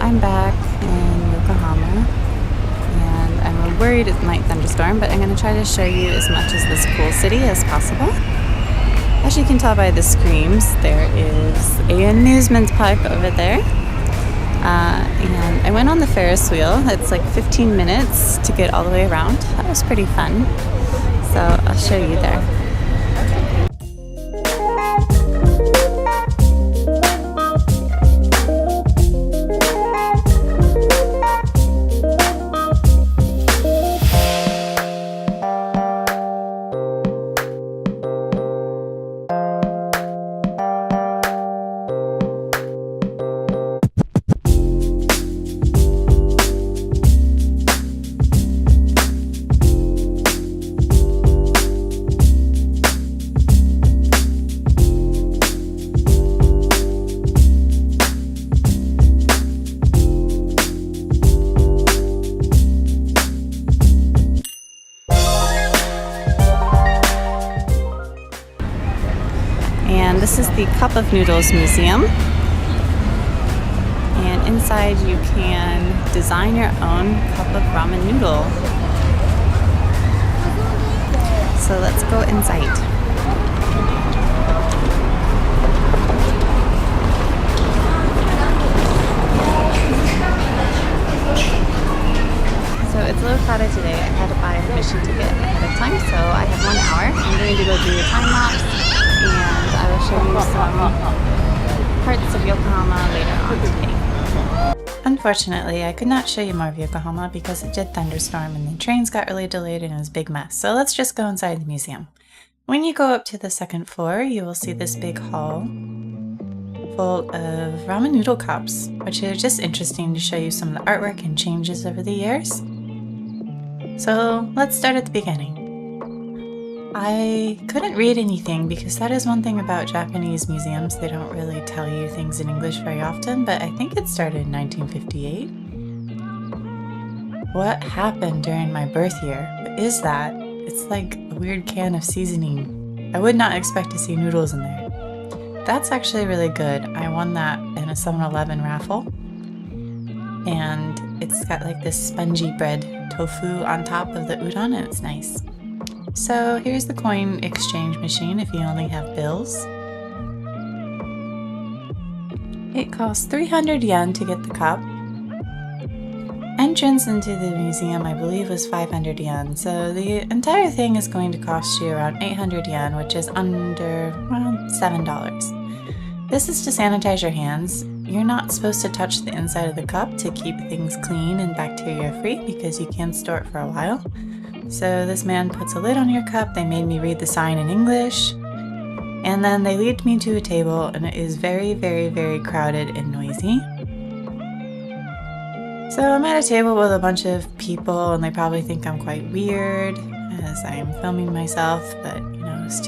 I'm back in Yokohama, and I'm worried it might thunderstorm, but I'm going to try to show you as much of this cool city as possible. As you can tell by the screams, there is an amusement park over there. And I went on the Ferris wheel. It's like 15 minutes to get all the way around. That was pretty fun. So I'll show you there. And this is the Cup of Noodles Museum. And inside you can design your own cup of ramen noodle. So let's go inside. So it's a little crowded today. I had to buy a admission ticket ahead of time, so I have 1 hour. I'm going to go do a time lapse, and I will show you some parts of Yokohama later on today. Unfortunately, I could not show you more of Yokohama because it did thunderstorm and the trains got really delayed and it was a big mess. So let's just go inside the museum. When you go up to the second floor, you will see this big hall full of ramen noodle cups, which are just interesting to show you some of the artwork and changes over the years. So let's start at the beginning. I couldn't read anything because that is one thing about Japanese museums. They don't really tell you things in English very often, but I think it started in 1958. What happened during my birth year? What is that? It's like a weird can of seasoning. I would not expect to see noodles in there. That's actually really good. I won that in a 7-Eleven raffle. And it's got like this spongy bread tofu on top of the udon, and it's nice. So here's the coin exchange machine if you only have bills. It costs 300 yen to get the cup. Entrance into the museum, I believe, was 500 yen. So the entire thing is going to cost you around 800 yen, which is under around $7. This is to sanitize your hands. You're not supposed to touch the inside of the cup to keep things clean and bacteria free because you can store it for a while. So this man puts a lid on your cup. They made me read the sign in English. And then they lead me to a table, and it is very, very, very crowded and noisy. So I'm at a table with a bunch of people, and they probably think I'm quite weird as I'm filming myself, but you know, it's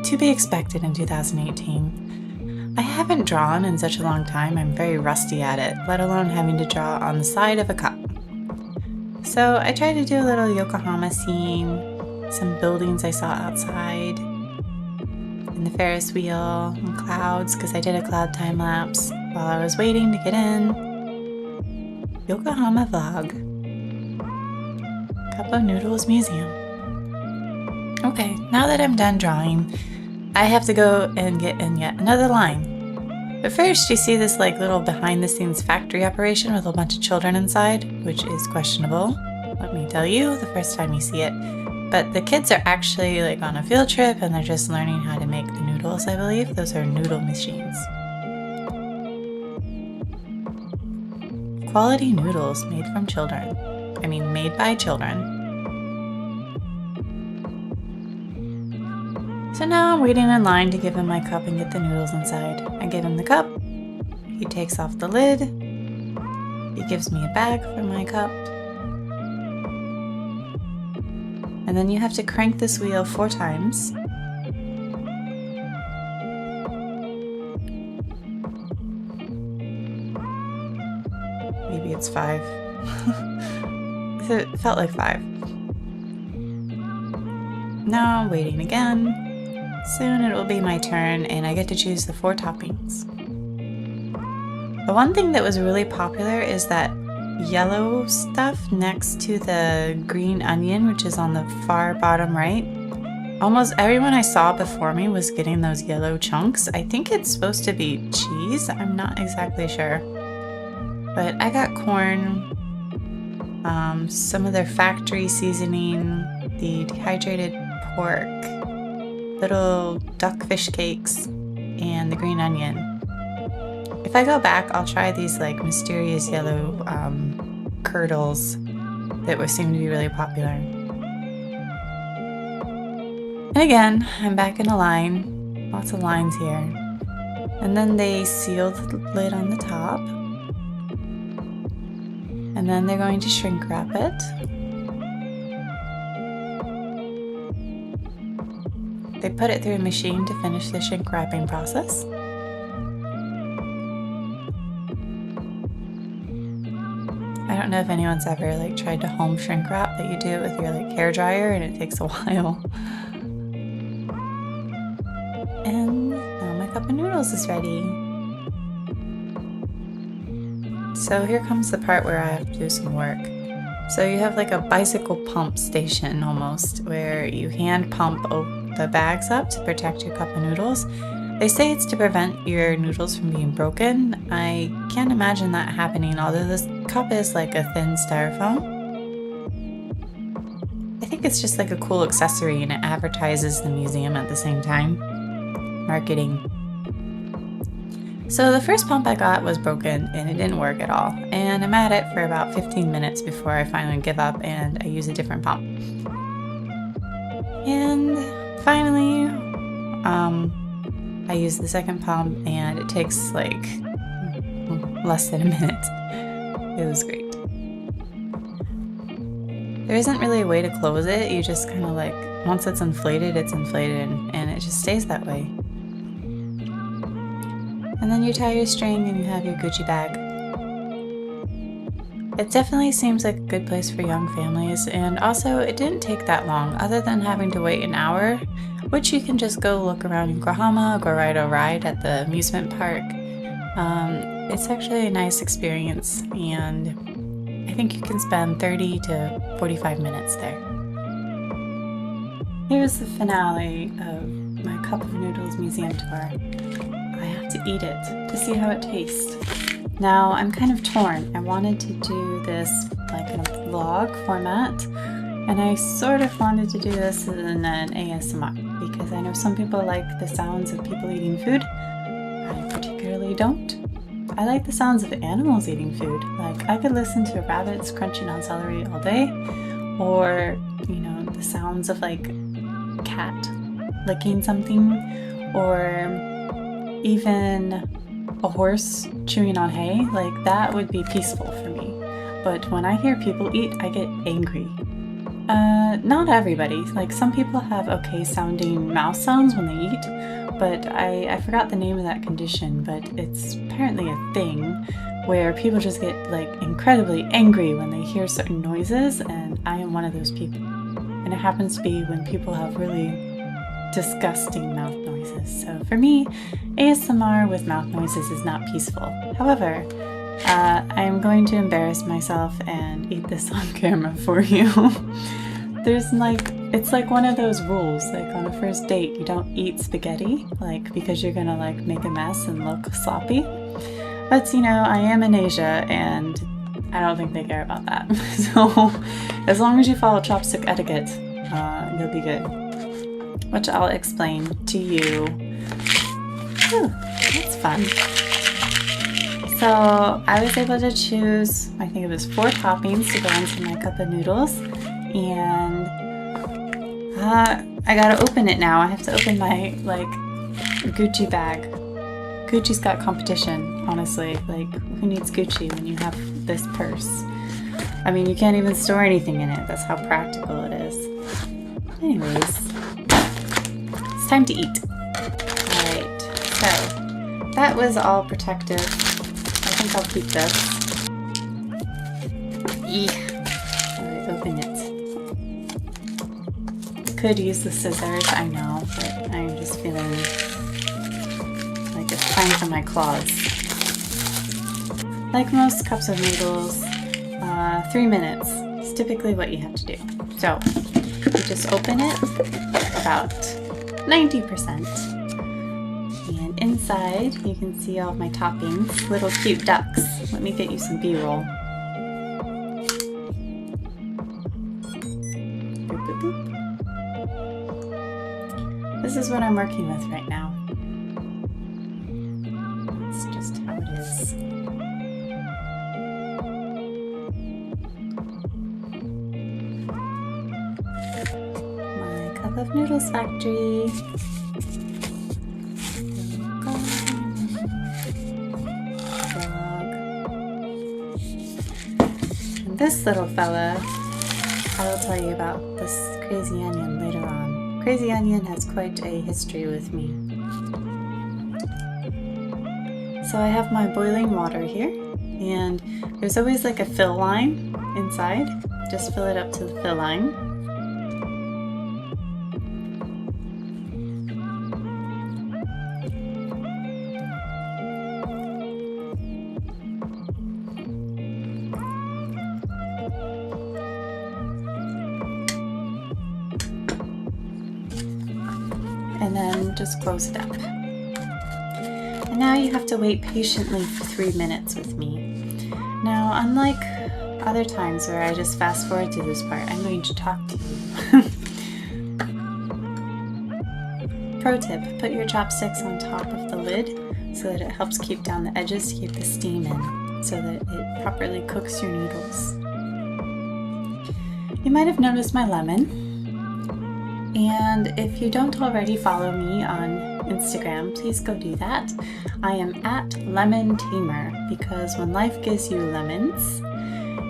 to be expected in 2018. I haven't drawn in such a long time. I'm very rusty at it, let alone having to draw on the side of a cup. So I tried to do a little Yokohama scene, some buildings I saw outside, and the Ferris wheel, and clouds, because I did a cloud time lapse while I was waiting to get in. Yokohama vlog. Cup of Noodles Museum. Okay, now that I'm done drawing, I have to go and get in yet another line. But first, you see this like little behind the scenes factory operation with a bunch of children inside, which is questionable, let me tell you, the first time you see it. But the kids are actually like on a field trip and they're just learning how to make the noodles, I believe. Those are noodle machines. Quality noodles made from children. I mean, made by children. So now I'm waiting in line to give him my cup and get the noodles inside. I give him the cup. He takes off the lid. He gives me a bag for my cup. And then you have to crank this wheel 4 times. Maybe it's 5. It felt like 5. Now I'm waiting again. Soon it will be my turn and I get to choose the 4 toppings. The one thing that was really popular is that yellow stuff next to the green onion, which is on the far bottom right. Almost everyone I saw before me was getting those yellow chunks. I think it's supposed to be cheese. I'm not exactly sure. But I got corn, some of their factory seasoning, the dehydrated pork, little duck fish cakes, and the green onion. If I go back, I'll try these like mysterious yellow curdles that would seem to be really popular. And again, I'm back in a line. Lots of lines here. And then they seal the lid on the top. And then they're going to shrink wrap it. They put it through a machine to finish the shrink wrapping process. I don't know if anyone's ever like tried to home shrink wrap, but you do it with your like hair dryer and it takes a while. And now my cup of noodles is ready. So here comes the part where I have to do some work. So you have like a bicycle pump station almost, where you hand pump the bags up to protect your cup of noodles. They say it's to prevent your noodles from being broken. I can't imagine that happening, although this cup is like a thin styrofoam. I think it's just like a cool accessory and it advertises the museum at the same time. Marketing. So the first pump I got was broken and it didn't work at all. And I'm at it for about 15 minutes before I finally give up and I use a different pump. And finally, I use the second pump and it takes like less than a minute. It was great. There isn't really a way to close it. You just kind of like, once it's inflated and it just stays that way. And then you tie your string and you have your Gucci bag. It definitely seems like a good place for young families, and also it didn't take that long other than having to wait an hour, which you can just go look around Yokohama, go ride a ride at the amusement park. It's actually a nice experience, and I think you can spend 30 to 45 minutes there. Here's the finale of my Cup of Noodles museum tour. I have to eat it to see how it tastes. Now, I'm kind of torn. I wanted to do this like in a vlog format, and I sort of wanted to do this in an ASMR because I know some people like the sounds of people eating food. I particularly don't. I like the sounds of animals eating food. Like, I could listen to rabbits crunching on celery all day, or, you know, the sounds of like a cat licking something, or even a horse chewing on hay. Like, that would be peaceful for me. But when I hear people eat, I get angry. Not everybody. Like, some people have okay sounding mouth sounds when they eat, but I forgot the name of that condition, but it's apparently a thing where people just get like incredibly angry when they hear certain noises, and I am one of those people. And it happens to be when people have really disgusting mouth noises. So for me, ASMR with mouth noises is not peaceful. However, I'm going to embarrass myself and eat this on camera for you. It's like one of those rules, like on a first date, you don't eat spaghetti, like because you're gonna like make a mess and look sloppy. But you know, I am in Asia and I don't think they care about that. So as long as you follow chopstick etiquette, you'll be good. Which I'll explain to you. Whew, that's fun. So I was able to choose, I think it was 4 toppings to go into my cup of noodles, and I gotta open it now. I have to open my like Gucci bag. Gucci's got competition, honestly. Like, who needs Gucci when you have this purse? I mean, you can't even store anything in it. That's how practical it is. Anyways, it's time to eat. Alright, so that was all protective. I think I'll keep this. Eek. Alright, open it. Could use the scissors, I know, but I'm just feeling like it's time for my claws. Like most cups of noodles, 3 minutes is typically what you have to do. So you just open it about 90%. And inside you can see all of my toppings, little cute ducks. Let me get you some B-roll. Boop, boop, boop. This is what I'm working with right now. That's just how it is. My cup of noodles factory. And this little fella, I will tell you about this crazy onion later on. Crazy onion has quite a history with me. So I have my boiling water here, and there's always like a fill line inside. Just fill it up to the fill line. And then just close it up. And now you have to wait patiently for 3 minutes with me. Now, unlike other times where I just fast forward to this part, I'm going to talk to you. Pro tip, put your chopsticks on top of the lid so that it helps keep down the edges to keep the steam in, so that it properly cooks your noodles. You might have noticed my lemon. And if you don't already follow me on Instagram, please go do that. I am at Lemon Tamer, because when life gives you lemons,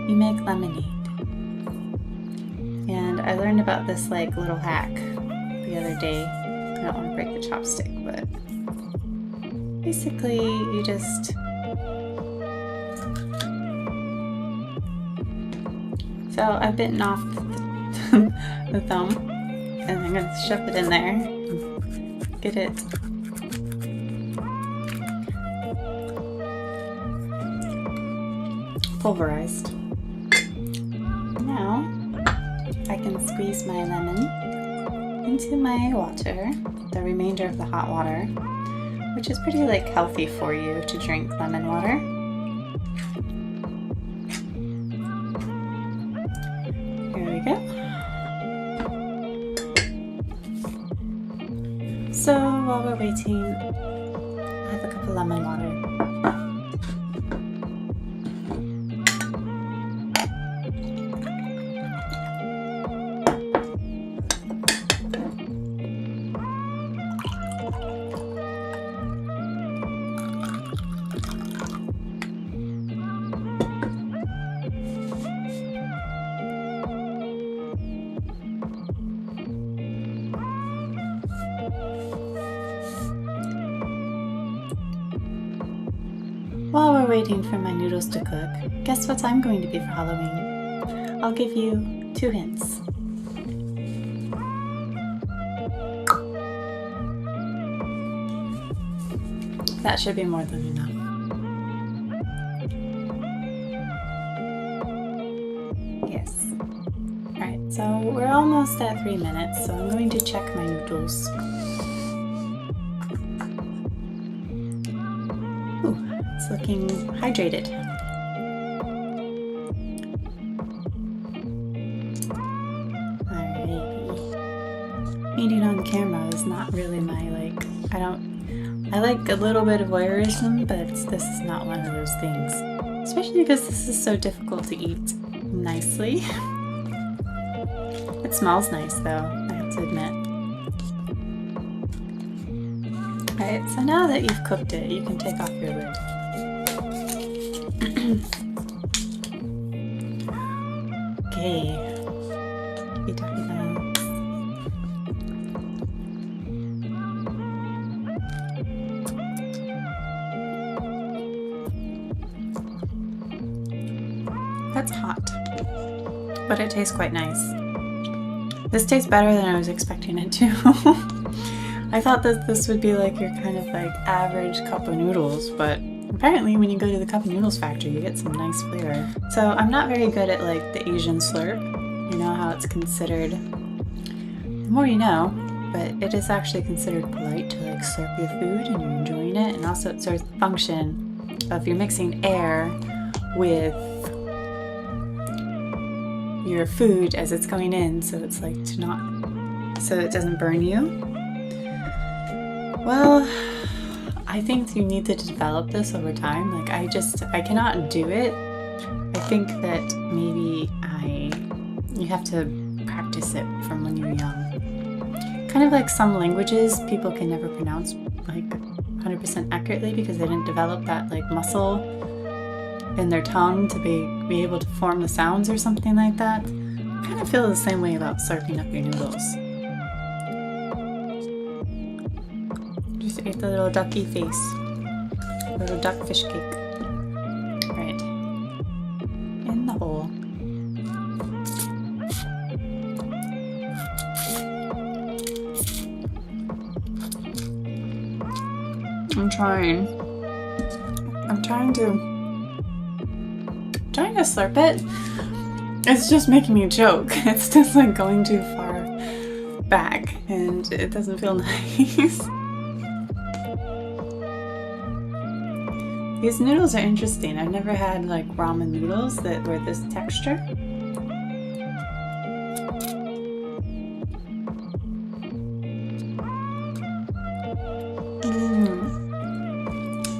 you make lemonade. And I learned about this like little hack the other day. I don't want to break the chopstick, but basically you just so I've bitten off the thumb. And I'm going to shove it in there and get it pulverized. Now I can squeeze my lemon into my water, the remainder of the hot water, which is pretty like healthy for you to drink lemon water. Here we go. So while we're waiting, I have a cup of lemon water. While we're waiting for my noodles to cook, guess what I'm going to be for Halloween? I'll give you 2 hints. That should be more than enough. Yes. Alright, so we're almost at 3 minutes, so I'm going to check my noodles. It's looking hydrated. Alrighty. Eating on camera is not really my I like a little bit of voyeurism, but this is not one of those things. Especially because this is so difficult to eat nicely. It smells nice though, I have to admit. Alright, so now that you've cooked it, you can take off your lid. Okay. That's hot, but it tastes quite nice. This tastes better than I was expecting it to. I thought that this would be like your kind of like average cup of noodles, but Apparently when you go to the cup noodles factory you get some nice flavor. So I'm not very good at like the Asian slurp. You know how it's considered, the more you know, but it is actually considered polite to like slurp your food and you're enjoying it, and also it serves the function of you're mixing air with your food as it's going in, so it's like to not, so it doesn't burn you. Well, I think you need to develop this over time. Like I cannot do it. I think that maybe you have to practice it from when you're young. Kind of like some languages people can never pronounce like 100% accurately because they didn't develop that like muscle in their tongue to be able to form the sounds or something like that. I kind of feel the same way about slurping up your noodles. Just ate the little ducky face. Little duck fish cake. Right. In the hole. I'm trying to slurp it. It's just making me choke. It's just like going too far back and it doesn't feel nice. These noodles are interesting. I've never had like ramen noodles that were this texture.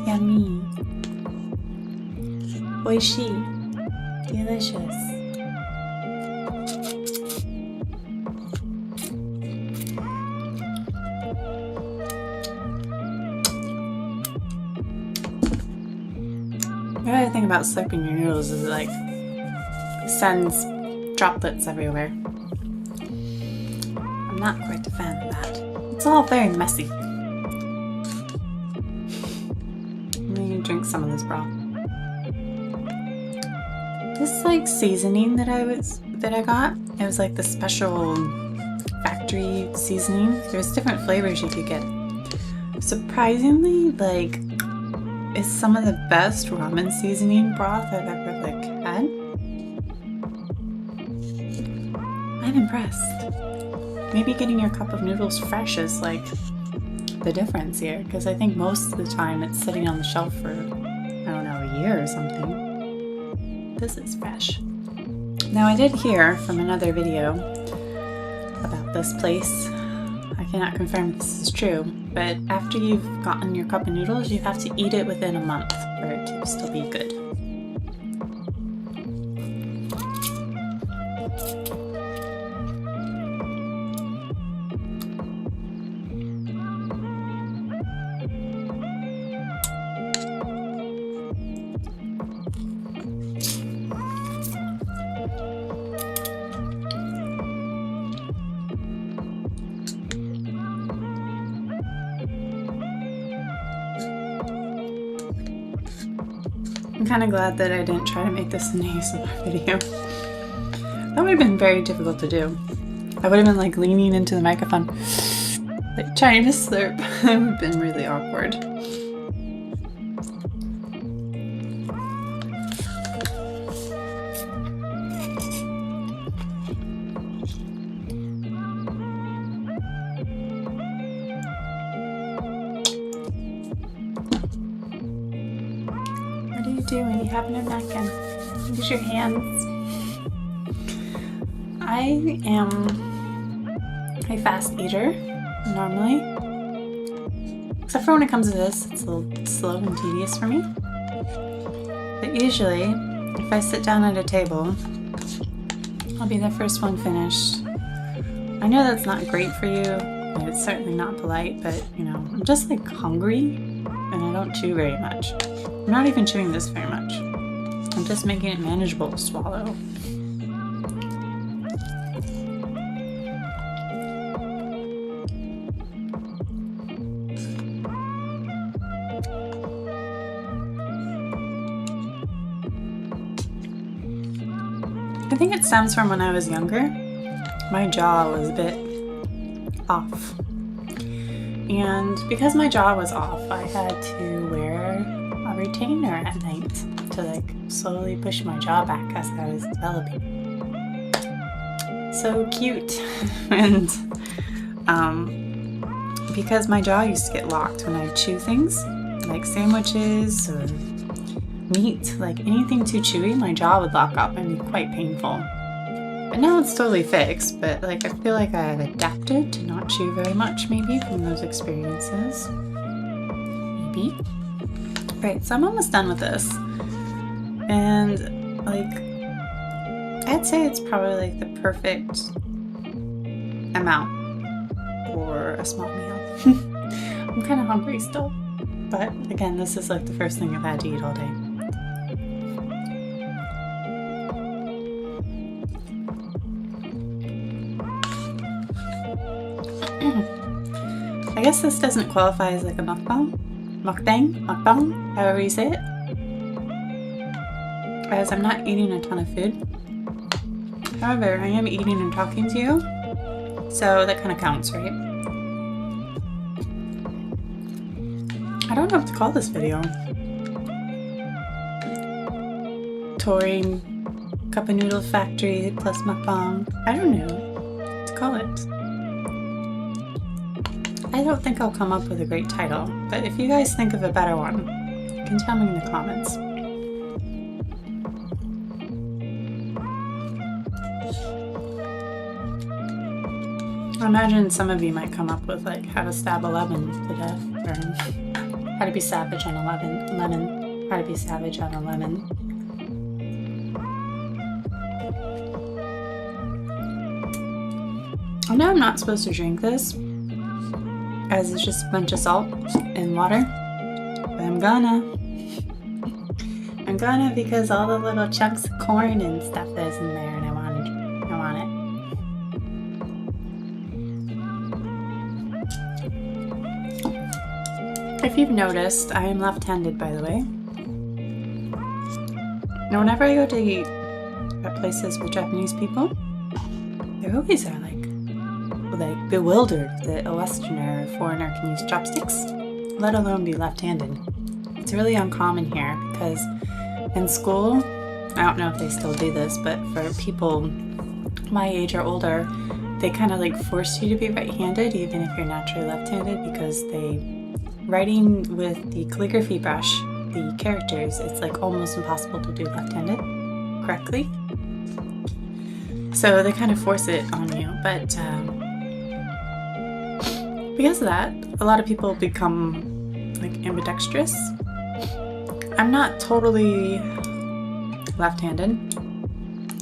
Yummy. Oishi. Delicious. The other thing about slurping your noodles is it like sends droplets everywhere. I'm not quite a fan of that. It's all very messy. Let me drink some of this broth. This like seasoning that I got, it was like the special factory seasoning. There's different flavors you could get. Surprisingly, like, it's some of the best ramen seasoning broth I've ever like had. I'm impressed. Maybe getting your cup of noodles fresh is like the difference here, because I think most of the time it's sitting on the shelf for, I don't know, a year or something. This is fresh. Now I did hear from another video about this place. I cannot confirm if this is true, but after you've gotten your cup of noodles, you have to eat it within a month for it to still be good. I'm kind of glad that I didn't try to make this an ASMR video. That would have been very difficult to do. I would have been like leaning into the microphone, like trying to slurp. It would have been really awkward. What do you do when you have no napkin? Use your hands. I am a fast eater, normally. Except for when it comes to this, it's a little slow and tedious for me. But usually, if I sit down at a table, I'll be the first one finished. I know that's not great for you, and it's certainly not polite, but you know, I'm just like hungry, and I don't chew very much. I'm not even chewing this very much. I'm just making it manageable to swallow. I think it stems from when I was younger. My jaw was a bit off. And because my jaw was off, I had to wear a retainer at night to like slowly push my jaw back as I was developing. So cute. And because my jaw used to get locked when I chew things, like sandwiches or meat, like anything too chewy, my jaw would lock up and be quite painful. But now it's totally fixed, but like I feel like I've adapted to not chew very much maybe from those experiences. Maybe. Right, so I'm almost done with this. And like I'd say it's probably like the perfect amount for a small meal. I'm kind of hungry still. But again, this is like the first thing I've had to eat all day. I guess this doesn't qualify as like a mukbang, however you say it. As I'm not eating a ton of food. However, I am eating and talking to you, so that kind of counts, right? I don't know what to call this video. Touring Cup of Noodle Factory plus mukbang. I don't know what to call it. I don't think I'll come up with a great title, but if you guys think of a better one, you can tell me in the comments. I imagine some of you might come up with like how to stab a lemon to death, or how to be savage on a lemon, how to be savage on a lemon. I know I'm not supposed to drink this, as it's just a bunch of salt and water, but I'm gonna because all the little chunks of corn and stuff is in there, and I want it. If you've noticed, I am left-handed, by the way. Now, whenever I go to eat at places with Japanese people, they always are like bewildered that a Westerner or foreigner can use chopsticks, let alone be left-handed. It's really uncommon here because in school, I don't know if they still do this, but for people my age or older, they kind of like force you to be right-handed even if you're naturally left-handed, because writing with the calligraphy brush, the characters, it's like almost impossible to do left-handed correctly. So they kind of force it on you, but because of that, a lot of people become like ambidextrous. I'm not totally left-handed.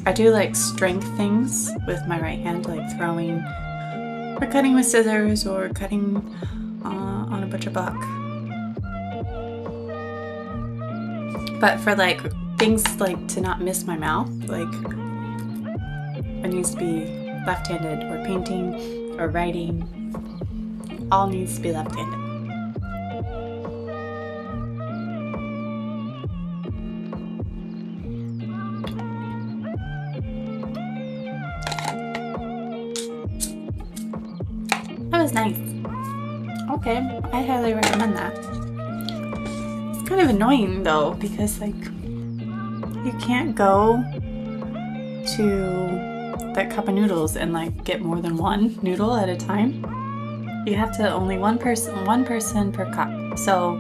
I do like strength things with my right hand, like throwing or cutting with scissors or cutting on a butcher block. But for like things like to not miss my mouth, like it needs to be left-handed, or painting or writing, all needs to be left-handed. That was nice. Okay, I highly recommend that. It's kind of annoying though, because like you can't go to that cup of noodles and like get more than one noodle at a time. You have to only one person per cup. So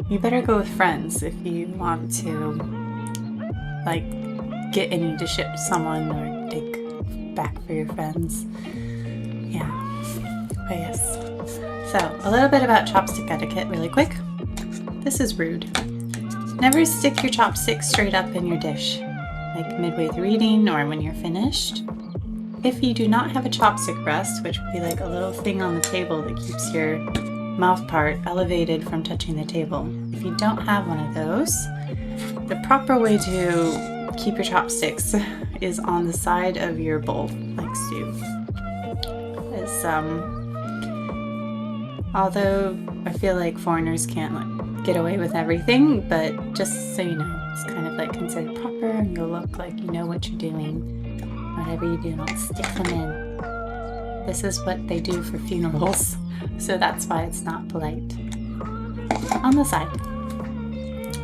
you better go with friends if you want to like get any to ship to someone or take back for your friends. Yeah. But yes. So a little bit about chopstick etiquette really quick. This is rude. Never stick your chopstick straight up in your dish, like midway through eating or when you're finished. If you do not have a chopstick rest, which would be like a little thing on the table that keeps your mouth part elevated from touching the table. If you don't have one of those, the proper way to keep your chopsticks is on the side of your bowl, like stew. Although I feel like foreigners can't like get away with everything, but just so you know, it's kind of like considered proper and you'll look like you know what you're doing. Whatever you do, don't stick them in. This is what they do for funerals, so that's why it's not polite. On the side.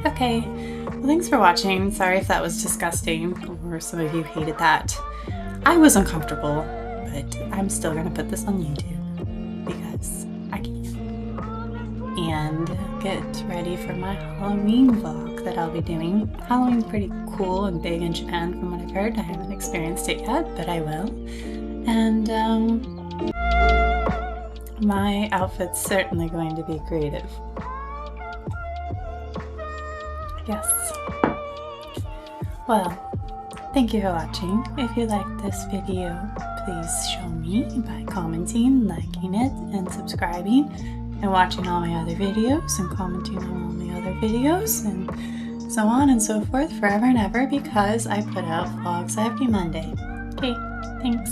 Okay, well, thanks for watching. Sorry if that was disgusting or some of you hated that. I was uncomfortable, but I'm still gonna put this on YouTube because I can. And get ready for my Halloween vlog that I'll be doing. Halloween's pretty cool and big in Japan from what I've heard. I haven't experienced it yet, but I will. And my outfit's certainly going to be creative. Yes. Well, thank you for watching. If you liked this video, please show me by commenting, liking it, and subscribing, and watching all my other videos, and commenting on all my other videos, and so on and so forth forever and ever, because I put out vlogs every Monday. Okay, thanks.